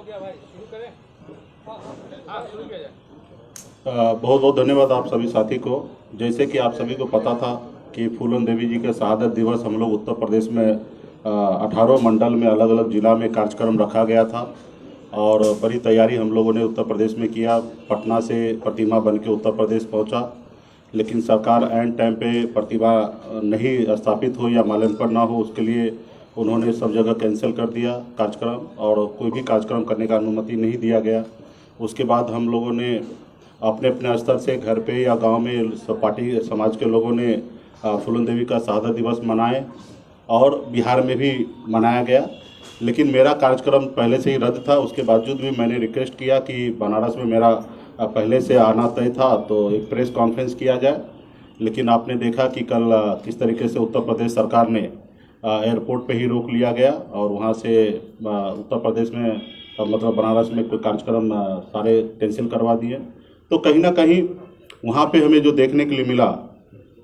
बहुत बहुत धन्यवाद आप सभी साथी को। जैसे कि आप सभी को पता था कि फूलन देवी जी के शहादत दिवस हम लोग उत्तर प्रदेश में 18 मंडल में अलग अलग जिला में कार्यक्रम रखा गया था और बड़ी तैयारी हम लोगों ने उत्तर प्रदेश में किया। पटना से प्रतिमा बन के उत्तर प्रदेश पहुंचा, लेकिन सरकार एंड टाइम पे प्रतिमा नहीं स्थापित हो या माल्यार्पण ना हो, उसके लिए उन्होंने सब जगह कैंसिल कर दिया कार्यक्रम और कोई भी कार्यक्रम करने का अनुमति नहीं दिया गया। उसके बाद हम लोगों ने अपने अपने स्तर से घर पे या गांव में पार्टी समाज के लोगों ने फूलन देवी का शहादत दिवस मनाए और बिहार में भी मनाया गया। लेकिन मेरा कार्यक्रम पहले से ही रद्द था, उसके बावजूद भी मैंने रिक्वेस्ट किया कि बनारस में मेरा पहले से आना तय था तो एक प्रेस कॉन्फ्रेंस किया जाए। लेकिन आपने देखा कि कल किस तरीके से उत्तर प्रदेश सरकार ने एयरपोर्ट पे ही रोक लिया गया और वहाँ से उत्तर प्रदेश में मतलब बनारस में कोई कार्यक्रम सारे कैंसिल करवा दिए। तो कहीं ना कहीं वहाँ पे हमें जो देखने के लिए मिला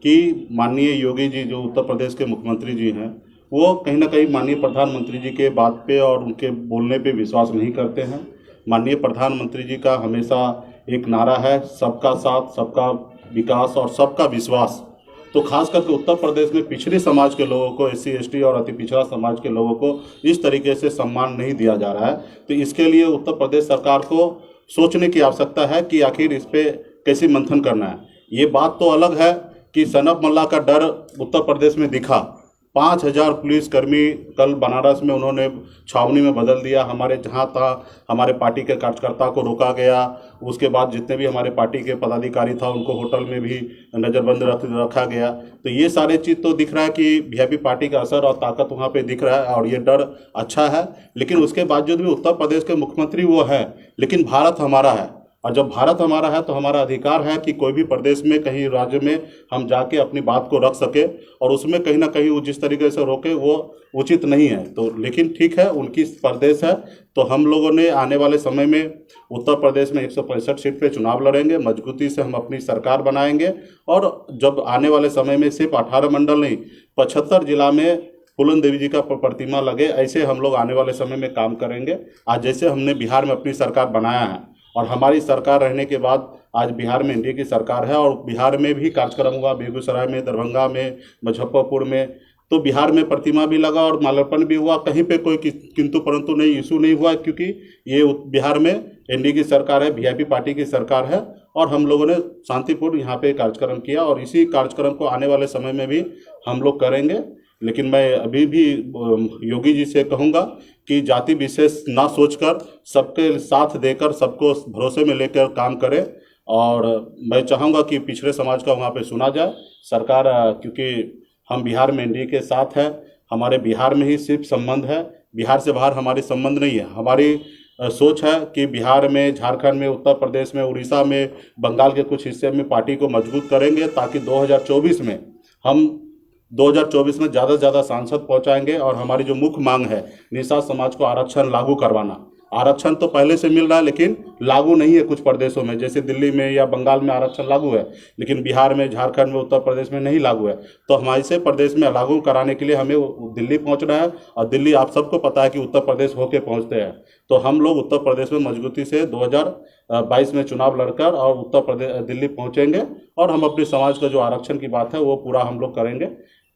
कि माननीय योगी जी जो उत्तर प्रदेश के मुख्यमंत्री जी हैं, वो कहीं ना कहीं माननीय प्रधानमंत्री जी के बात पे और उनके बोलने पे विश्वास नहीं करते हैं। माननीय प्रधानमंत्री जी का हमेशा एक नारा है, सबका साथ, सबका विकास और सबका विश्वास। तो खास करके उत्तर प्रदेश में पिछड़े समाज के लोगों को, SC ST और अति पिछड़ा समाज के लोगों को इस तरीके से सम्मान नहीं दिया जा रहा है। तो इसके लिए उत्तर प्रदेश सरकार को सोचने की आवश्यकता है कि आखिर इस पे कैसे मंथन करना है। ये बात तो अलग है कि सनब मल्ला का डर उत्तर प्रदेश में दिखा। 5000 पुलिसकर्मी कल बनारस में उन्होंने छावनी में बदल दिया। हमारे जहाँ था हमारे पार्टी के कार्यकर्ता को रोका गया। उसके बाद जितने भी हमारे पार्टी के पदाधिकारी था उनको होटल में भी नज़रबंद रखा गया। तो ये सारे चीज़ तो दिख रहा है कि वीआईपी पार्टी का असर और ताकत वहाँ पे दिख रहा है और ये डर अच्छा है। लेकिन उसके बावजूद भी उत्तर प्रदेश के मुख्यमंत्री वो है, लेकिन भारत हमारा है और जब भारत हमारा है तो हमारा अधिकार है कि कोई भी प्रदेश में कहीं राज्य में हम जाके अपनी बात को रख सके और उसमें कहीं ना कहीं वो जिस तरीके से रोके वो उचित नहीं है। तो लेकिन ठीक है, उनकी प्रदेश है। तो हम लोगों ने आने वाले समय में उत्तर प्रदेश में 165 सीट पे चुनाव लड़ेंगे, मजबूती से हम अपनी सरकार बनाएंगे और जब आने वाले समय में सिर्फ 18 मंडल नहीं 75 जिला में फूलन देवी जी का प्रतिमा लगे, ऐसे हम लोग आने वाले समय में काम करेंगे। आज जैसे हमने बिहार में अपनी सरकार बनाया है और हमारी सरकार रहने के बाद आज बिहार में एनडीए की सरकार है और बिहार में भी कार्यक्रम हुआ, बेगूसराय में, दरभंगा में, मुजफ्फरपुर में। तो बिहार में प्रतिमा भी लगा और माल्यार्पण भी हुआ, कहीं पे कोई किंतु परंतु नहीं, इशू नहीं हुआ, क्योंकि ये बिहार में एनडीए की सरकार है, वीआईपी पार्टी की सरकार है और हम लोगों ने शांतिपूर्ण यहाँ पे कार्यक्रम किया और इसी कार्यक्रम को आने वाले समय में भी हम लोग करेंगे। लेकिन मैं अभी भी योगी जी से कहूँगा कि जाति विशेष ना सोचकर सबके साथ देकर सबको भरोसे में लेकर काम करें और मैं चाहूँगा कि पिछड़े समाज का वहाँ पे सुना जाए। सरकार क्योंकि हम बिहार में एनडीए के साथ है, हमारे बिहार में ही सिर्फ संबंध है, बिहार से बाहर हमारी संबंध नहीं है। हमारी सोच है कि बिहार में, झारखंड में, उत्तर प्रदेश में, उड़ीसा में, बंगाल के कुछ हिस्से में पार्टी को मजबूत करेंगे ताकि 2024 में हम 2024 में ज़्यादा से ज़्यादा सांसद पहुंचाएंगे। और हमारी जो मुख्य मांग है निषाद समाज को आरक्षण लागू करवाना। आरक्षण तो पहले से मिल रहा है लेकिन लागू नहीं है कुछ प्रदेशों में, जैसे दिल्ली में या बंगाल में आरक्षण लागू है लेकिन बिहार में, झारखंड में, उत्तर प्रदेश में नहीं लागू है। तो हमारे से प्रदेश में लागू कराने के लिए हमें दिल्ली पहुंचना है और दिल्ली आप सबको पता है कि उत्तर प्रदेश होके पहुंचते हैं। तो हम लोग उत्तर प्रदेश में मजबूती से 2022 में चुनाव लड़कर और उत्तर प्रदेश दिल्ली पहुँचेंगे और हम अपने समाज का जो आरक्षण की बात है वो पूरा हम लोग करेंगे।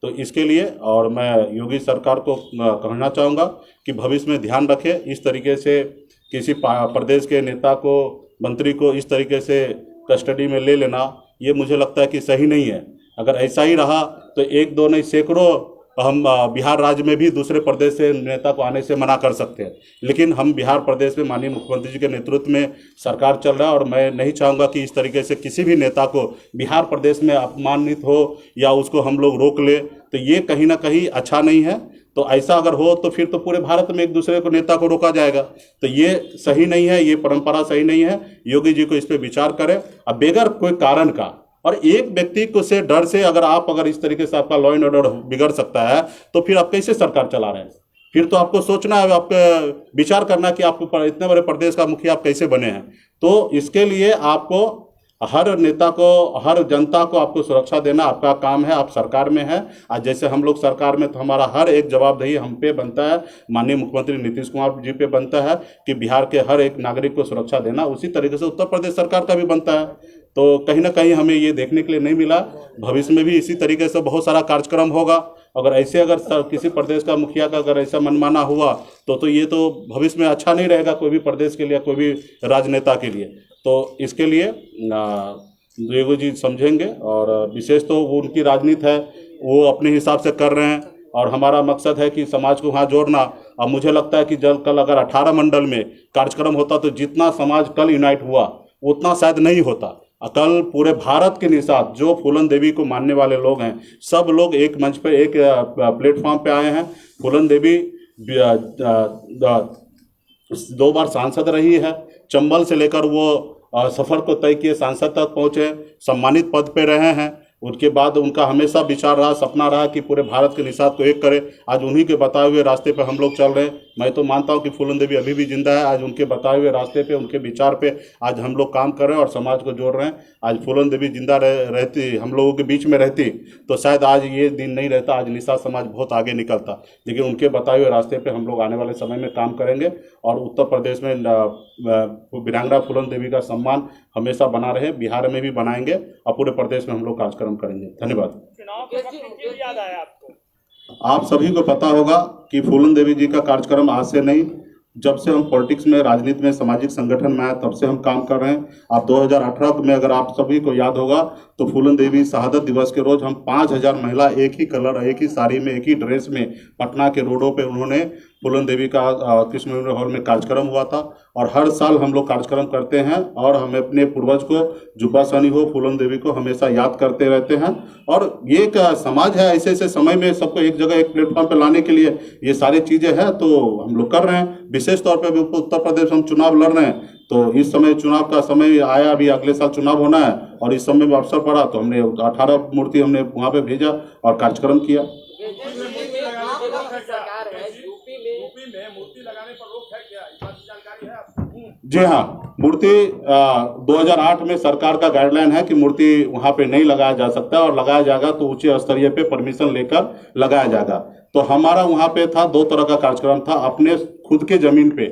तो इसके लिए और मैं योगी सरकार को कहना चाहूँगा कि भविष्य में ध्यान रखें, इस तरीके से किसी प्रदेश के नेता को, मंत्री को इस तरीके से कस्टडी में ले लेना ये मुझे लगता है कि सही नहीं है। अगर ऐसा ही रहा तो एक दो नहीं सैकड़ों हम बिहार राज्य में भी दूसरे प्रदेश से नेता को आने से मना कर सकते हैं। लेकिन हम बिहार प्रदेश में माननीय मुख्यमंत्री जी के नेतृत्व में सरकार चल रहा है और मैं नहीं चाहूँगा कि इस तरीके से किसी भी नेता को बिहार प्रदेश में अपमानित हो या उसको हम लोग रोक ले, तो ये कहीं ना कहीं अच्छा नहीं है। तो ऐसा अगर हो तो फिर तो पूरे भारत में एक दूसरे को नेता को रोका जाएगा, तो ये सही नहीं है, ये परंपरा सही नहीं है। योगी जी को इस पर विचार करें। अब बेगर कोई कारण का और एक व्यक्ति को से डर से अगर इस तरीके से आपका लॉ एंड ऑर्डर बिगड़ सकता है तो फिर आप कैसे सरकार चला रहे हैं? फिर तो आपको सोचना है, आपका विचार करना कि आपको इतने बड़े प्रदेश का मुखिया आप कैसे बने हैं। तो इसके लिए आपको हर नेता को, हर जनता को आपको सुरक्षा देना आपका काम है। आप सरकार में हैं, आज जैसे हम लोग सरकार में, तो हमारा हर एक जवाबदेही हम पे बनता है, माननीय मुख्यमंत्री नीतीश कुमार जी पे बनता है कि बिहार के हर एक नागरिक को सुरक्षा देना। उसी तरीके से उत्तर प्रदेश सरकार का भी बनता है। तो कहीं ना कहीं हमें ये देखने के लिए नहीं मिला। भविष्य में भी इसी तरीके से बहुत सारा कार्यक्रम होगा। अगर ऐसे किसी प्रदेश का मुखिया का अगर ऐसा मनमाना हुआ तो ये तो भविष्य में अच्छा नहीं रहेगा कोई भी प्रदेश के लिए, कोई भी राजनेता के लिए। तो इसके लिए योगी जी समझेंगे, और विशेष तो वो उनकी राजनीति है, वो अपने हिसाब से कर रहे हैं, और हमारा मकसद है कि समाज को वहाँ जोड़ना। अब मुझे लगता है कि जब कल अगर 18 मंडल में कार्यक्रम होता तो जितना समाज कल यूनाइट हुआ उतना शायद नहीं होता। कल पूरे भारत के निषाद जो फूलन देवी को मानने वाले लोग हैं, सब लोग एक मंच पे, एक प्लेटफॉर्म पे आए हैं। फूलन देवी 2 बार सांसद रही है, चंबल से लेकर वो सफर को तय किए सांसद तक पहुंचे, सम्मानित पद पे रहे हैं। उसके बाद उनका हमेशा विचार रहा, सपना रहा कि पूरे भारत के निषाद को एक करे। आज उन्हीं के बताए हुए रास्ते पे हम लोग चल रहे हैं। मैं तो मानता हूं कि फूलन देवी अभी भी जिंदा है। आज उनके बताए हुए रास्ते पे, उनके विचार पे आज हम लोग काम कर रहे हैं और समाज को जोड़ रहे हैं। आज फूलन देवी जिंदा रहती, हम लोगों के बीच में रहती, तो शायद आज ये दिन नहीं रहता, आज निषाद समाज बहुत आगे निकलता। लेकिन उनके बताए हुए रास्ते पे हम लोग आने वाले समय में काम करेंगे, और उत्तर प्रदेश में वीरांगना फूलन देवी का सम्मान हमेशा बना रहे, बिहार में भी बनाएंगे, और पूरे प्रदेश में हम लोग कार्यक्रम करेंगे। धन्यवाद। चुनाव के वक्त क्यों याद आया आपको? आप सभी को पता होगा कि फूलन देवी जी का कार्यक्रम आज से नहीं, जब से हम पॉलिटिक्स में, राजनीति में, सामाजिक संगठन में आए तब से हम काम कर रहे हैं। आप 2018 में अगर आप सभी को याद होगा तो फूलन देवी शहादत दिवस के रोज हम 5000 महिला एक ही कलर, एक ही साड़ी में, एक ही ड्रेस में पटना के रोडों पे उन्होंने फूलन देवी का कृष्ण मेमोरियल हॉल में कार्यक्रम हुआ था। और हर साल हम लोग कार्यक्रम करते हैं, और हमें अपने पूर्वज को, जुब्बा सानी हो, फूलन देवी को हमेशा याद करते रहते हैं। और ये एक समाज है, ऐसे ऐसे समय में सबको एक जगह, एक प्लेटफॉर्म पे लाने के लिए ये सारी चीज़ें हैं, तो हम लोग कर रहे हैं। विशेष तौर पे उत्तर प्रदेश हम चुनाव लड़ रहे हैं, तो इस समय चुनाव का समय आया, अभी अगले साल चुनाव होना है, और इस समय में अवसर पड़ा तो हमने 18 मूर्ति हमने वहाँ पे भेजा और कार्यक्रम किया। यूपी में मूर्ति लगाने पर रोक है क्या, इस बात की जानकारी है आपको? जी हाँ, मूर्ति 2008 में सरकार का गाइडलाइन है कि मूर्ति वहाँ पे नहीं लगाया जा सकता, और लगाया जाएगा तो उच्च स्तरीय पे परमिशन लेकर लगाया जाएगा। तो हमारा वहाँ पे था 2 तरह का कार्यक्रम था, अपने खुद के जमीन पे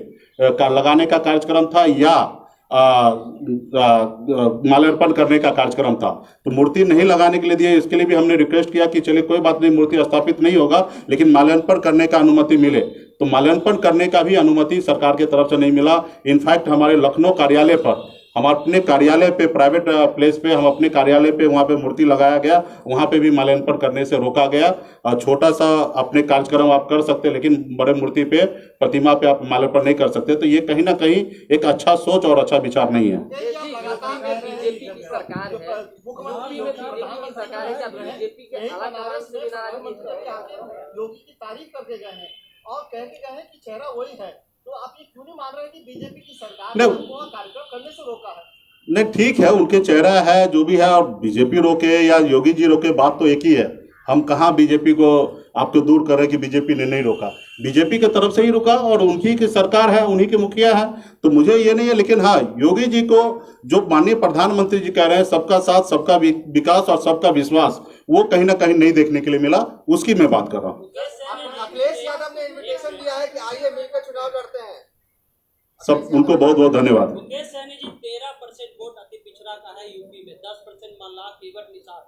लगाने का कार्यक्रम था, या माल्यार्पण करने का कार्यक्रम था। तो मूर्ति नहीं लगाने के लिए दिए, इसके लिए भी हमने रिक्वेस्ट किया कि चलिए कोई बात नहीं, मूर्ति स्थापित नहीं होगा लेकिन माल्यार्पण करने का अनुमति मिले। तो माल्यार्पण करने का भी अनुमति सरकार की तरफ से नहीं मिला। इनफैक्ट हमारे लखनऊ कार्यालय पर, हम अपने कार्यालय पे, प्राइवेट प्लेस पे, हम अपने कार्यालय पे वहाँ पे मूर्ति लगाया गया, वहाँ पे भी माल्यार्पण करने से रोका गया। छोटा सा अपने कार्यक्रम आप कर सकते, लेकिन बड़े मूर्ति पे, प्रतिमा पे आप माल्यार्पण नहीं कर सकते। तो ये कहीं ना कहीं एक अच्छा सोच और अच्छा विचार नहीं है। बीजेपी की सरकार है, मुख्यमंत्री में बीजेपी की सरकार है, क्या बीजेपी के योगी की तारीफ करके गए हैं और कह के गए हैं कि चेहरा वही है, तो आप ये क्यों नहीं मान रहे कि बीजेपी की सरकार ने उनको कार्यक्रम करने से रोका है? नहीं, ठीक है, उनके चेहरा है जो भी है, और बीजेपी रोके या योगी जी रोके, बात तो एक ही है। हम कहाँ बीजेपी को आपको दूर कर रहे कि बीजेपी ने नहीं रोका, बीजेपी की तरफ से ही रुका, और उनकी की सरकार है, उन्हीं के मुखिया है, तो मुझे ये नहीं है। लेकिन हाँ, योगी जी को जो माननीय प्रधानमंत्री जी कह रहे हैं, सबका साथ, सबका विकास और सबका विश्वास, वो कहीं ना कहीं नहीं देखने के लिए मिला, उसकी मैं बात कर रहा हूँ। अखिलेश यादव ने इन्विटेशन दिया है कि आइए मिलकर चुनाव लड़ते हैं। सब उनको बहुत बहुत धन्यवाद। मुकेश सहनी जी, 13% वोट अति पिछड़ा का है यूपी में, 10% मामला केवट निषाद।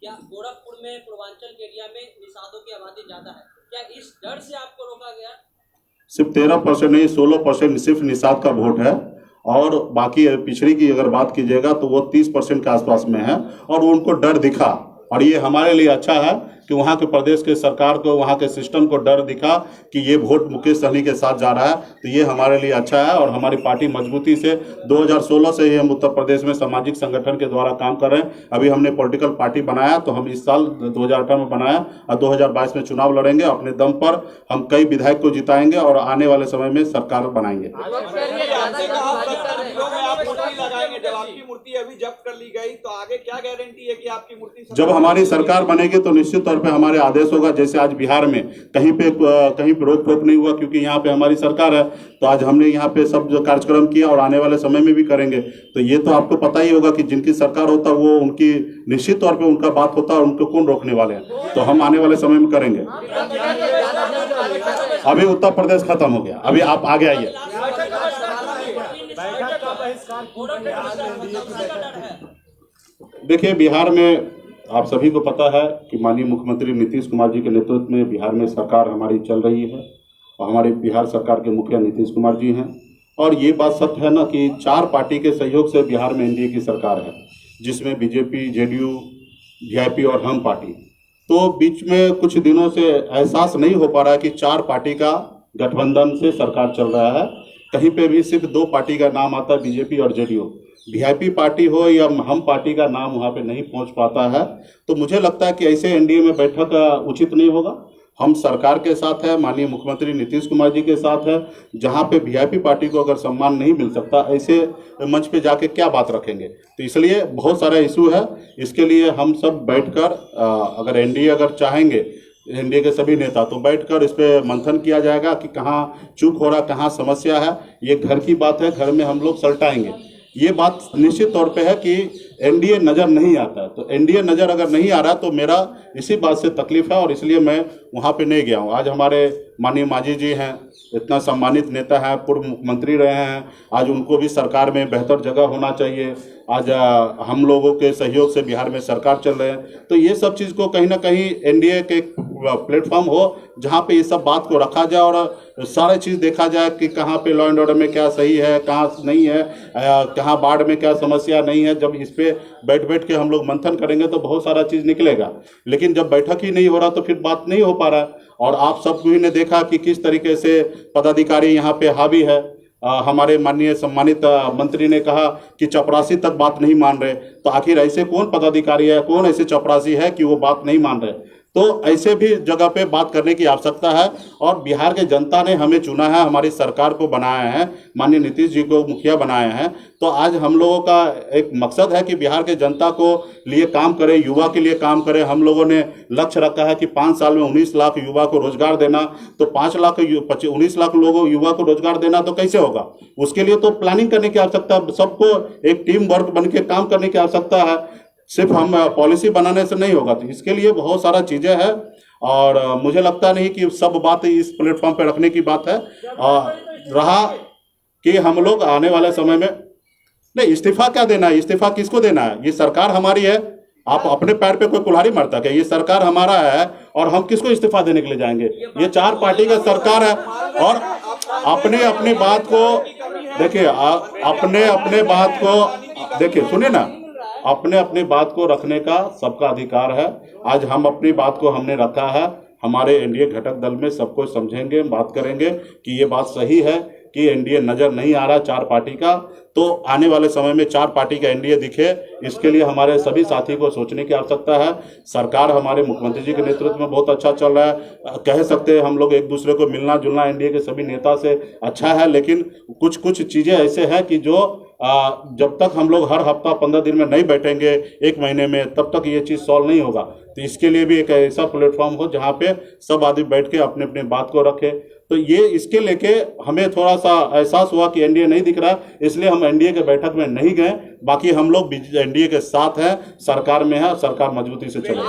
क्या गोरखपुर में, पूर्वांचल के एरिया में निषादों की आबादी ज्यादा है, क्या इस डर से आपको रोका गया? सिर्फ 13% नहीं, 16% सिर्फ निषाद का वोट है, और बाकी पिछड़ी की अगर बात कीजिएगा तो वो 30% के आसपास में है, और उनको डर दिखा। और ये हमारे लिए अच्छा है कि वहाँ के प्रदेश के सरकार को, वहाँ के सिस्टम को डर दिखा कि ये वोट मुकेश सहनी के साथ जा रहा है, तो ये हमारे लिए अच्छा है। और हमारी पार्टी मजबूती से 2016 से ही हम उत्तर प्रदेश में सामाजिक संगठन के द्वारा काम कर रहे हैं। अभी हमने पॉलिटिकल पार्टी बनाया, तो हम इस साल 2018 में बनाया, और 2022 में चुनाव लड़ेंगे। अपने दम पर हम कई विधायक को जिताएंगे और आने वाले समय में सरकार बनाएंगे। जब आपकी मूर्ति अभी जब्त कर ली गई तो आगे क्या गारंटी है कि आपकी मूर्ति जब हमारी सरकार बनेगी तो निश्चित तौर पे हमारे आदेश होगा, जैसे आज बिहार में कहीं पे रोक टोक नहीं हुआ क्योंकि यहाँ पे हमारी सरकार है, तो आज हमने यहाँ पे सब जो कार्यक्रम किया और आने वाले समय में भी करेंगे। तो ये तो आपको पता ही होगा कि जिनकी सरकार होता है वो उनकी निश्चित तौर पे उनका बात होता है और उनको कौन रोकने वाले हैं। तो हम आने वाले समय में करेंगे। अभी उत्तर प्रदेश खत्म हो गया, अभी आप आगे आइए। देखिए, बिहार में आप सभी को पता है कि माननीय मुख्यमंत्री नीतीश कुमार जी के नेतृत्व में बिहार में सरकार हमारी चल रही है और हमारे बिहार सरकार के मुखिया नीतीश कुमार जी हैं। और ये बात सत्य है ना कि 4 पार्टी के सहयोग से बिहार में एनडीए की सरकार है, जिसमें बीजेपी, जेडीयू, वीआईपी और हम पार्टी। तो बीच में कुछ दिनों से एहसास नहीं हो पा रहा है कि 4 पार्टी का गठबंधन से सरकार चल रहा है। कहीं पे भी सिर्फ 2 पार्टी का नाम आता है, बीजेपी और जेडीयू। वीआईपी पार्टी हो या हम पार्टी का नाम वहाँ पे नहीं पहुँच पाता है। तो मुझे लगता है कि ऐसे एनडीए में बैठक उचित नहीं होगा। हम सरकार के साथ है, माननीय मुख्यमंत्री नीतीश कुमार जी के साथ है। जहाँ पे वीआईपी पार्टी को अगर सम्मान नहीं मिल सकता, ऐसे मंच पे जाके क्या बात रखेंगे। तो इसलिए बहुत सारा इशू है। इसके लिए हम सब बैठकर अगर एनडीए अगर चाहेंगे, एनडीए के सभी नेता, तो बैठकर इस पे मंथन किया जाएगा कि कहाँ चूक हो रहा, कहाँ समस्या है। ये घर की बात है, घर में हम लोग सलटाएंगे। ये बात निश्चित तौर पे है कि एनडीए नज़र नहीं आता है। तो एनडीए नज़र अगर नहीं आ रहा तो मेरा इसी बात से तकलीफ है और इसलिए मैं वहाँ पे नहीं गया हूँ। आज हमारे माननीय मांझी जी हैं, इतना सम्मानित नेता हैं, पूर्व मुख्यमंत्री रहे हैं। आज उनको भी सरकार में बेहतर जगह होना चाहिए। आज हम लोगों के सहयोग से बिहार में सरकार चल रहे हैं। तो ये सब चीज़ को कहीं ना कहीं एनडीए के प्लेटफॉर्म हो जहाँ पे ये सब बात को रखा जाए और सारी चीज़ देखा जाए कि कहाँ पे लॉ एंड ऑर्डर में क्या सही है, कहाँ नहीं है, कहाँ बाढ़ में क्या समस्या नहीं है। जब इस पे बैठ के हम लोग मंथन करेंगे तो बहुत सारा चीज़ निकलेगा। लेकिन जब बैठक ही नहीं हो रहा तो फिर बात नहीं हो पा रहा है। और आप सब भी ने देखा कि किस तरीके से पदाधिकारी यहाँ पे हावी है। हमारे माननीय सम्मानित मंत्री ने कहा कि चपरासी तक बात नहीं मान रहे। तो आखिर ऐसे कौन पदाधिकारी है, कौन ऐसे चपरासी है कि वो बात नहीं मान रहे। तो ऐसे भी जगह पे बात करने की आवश्यकता है। और बिहार के जनता ने हमें चुना है, हमारी सरकार को बनाया है, माननीय नीतीश जी को मुखिया बनाया है। तो आज हम लोगों का एक मकसद है कि बिहार के जनता को लिए काम करें, युवा के लिए काम करें। हम लोगों ने लक्ष्य रखा है कि 5 साल में 19 लाख युवा को रोजगार देना। तो 19 लाख लोगों युवा को रोजगार देना तो कैसे होगा? उसके लिए तो प्लानिंग करने की आवश्यकता है, सबको एक टीम वर्क बन के काम करने की आवश्यकता है। सिर्फ हम पॉलिसी बनाने से नहीं होगा। तो इसके लिए बहुत सारा चीज़ें हैं और मुझे लगता नहीं कि सब बात इस प्लेटफॉर्म पे रखने की बात है। रहा कि हम लोग आने वाले समय में नहीं, इस्तीफा क्या देना है, इस्तीफा किसको देना है? ये सरकार हमारी है। आप अपने पैर पे कोई कुल्हाड़ी मारता क्या? ये सरकार हमारा है और हम किसको इस्तीफा देने के लिए जाएंगे? ये 4 पार्टी का सरकार है और अपने बात को देखिए, अपने बात को देखिए, सुनिए ना, अपने बात को रखने का सबका अधिकार है। आज हम अपनी बात को हमने रखा है। हमारे एनडीए घटक दल में सबको समझेंगे, बात करेंगे कि ये बात सही है कि एनडीए नज़र नहीं आ रहा 4 पार्टी का। तो आने वाले समय में 4 पार्टी का एनडीए दिखे, इसके लिए हमारे सभी साथी को सोचने की आवश्यकता है। सरकार हमारे मुख्यमंत्री जी के नेतृत्व में बहुत अच्छा चल रहा है। कह सकते हैं हम लोग एक दूसरे को मिलना जुलना एनडीए के सभी नेता से अच्छा है। लेकिन कुछ चीज़ें ऐसे हैं कि जो जब तक हम लोग हर हफ्ता 15 दिन में नहीं बैठेंगे, 1 महीने में, तब तक ये चीज़ सॉल्व नहीं होगा। तो इसके लिए भी एक ऐसा प्लेटफॉर्म हो जहाँ पे सब आदमी बैठ के अपने बात को रखे। तो ये इसके लेके हमें थोड़ा सा एहसास हुआ कि एनडीए नहीं दिख रहा, इसलिए हम एनडीए के बैठक में नहीं गए। बाकी हम लोग एनडीए के साथ हैं, सरकार में है, सरकार मजबूती से चलेगी।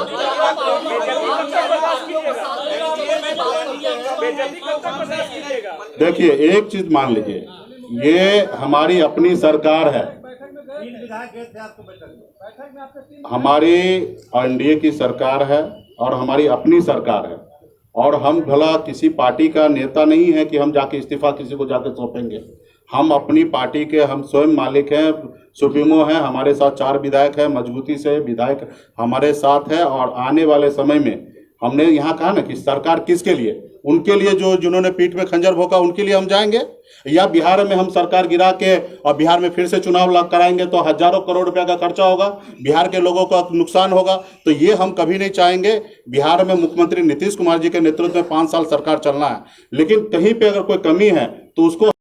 देखिए, एक चीज मान लीजिए, ये हमारी अपनी सरकार है, हमारी एनडीए की सरकार है और हमारी अपनी सरकार है। और हम भला किसी पार्टी का नेता नहीं है कि हम जाके इस्तीफा किसी को जाके सौंपेंगे। हम अपनी पार्टी के हम स्वयं मालिक हैं, सुप्रीमो हैं। हमारे साथ 4 विधायक हैं, मजबूती से विधायक हमारे साथ है। और आने वाले समय में हमने यहाँ कहा ना कि सरकार किसके लिए, उनके लिए जिन्होंने पीठ में खंजर भोंका उनके लिए हम जाएंगे। या बिहार में हम सरकार गिरा के और बिहार में फिर से चुनाव कराएंगे तो हजारों करोड़ रुपया का खर्चा होगा, बिहार के लोगों का नुकसान होगा। तो ये हम कभी नहीं चाहेंगे। बिहार में मुख्यमंत्री नीतीश कुमार जी के नेतृत्व में 5 साल सरकार चलना है। लेकिन कहीं पे अगर कोई कमी है तो उसको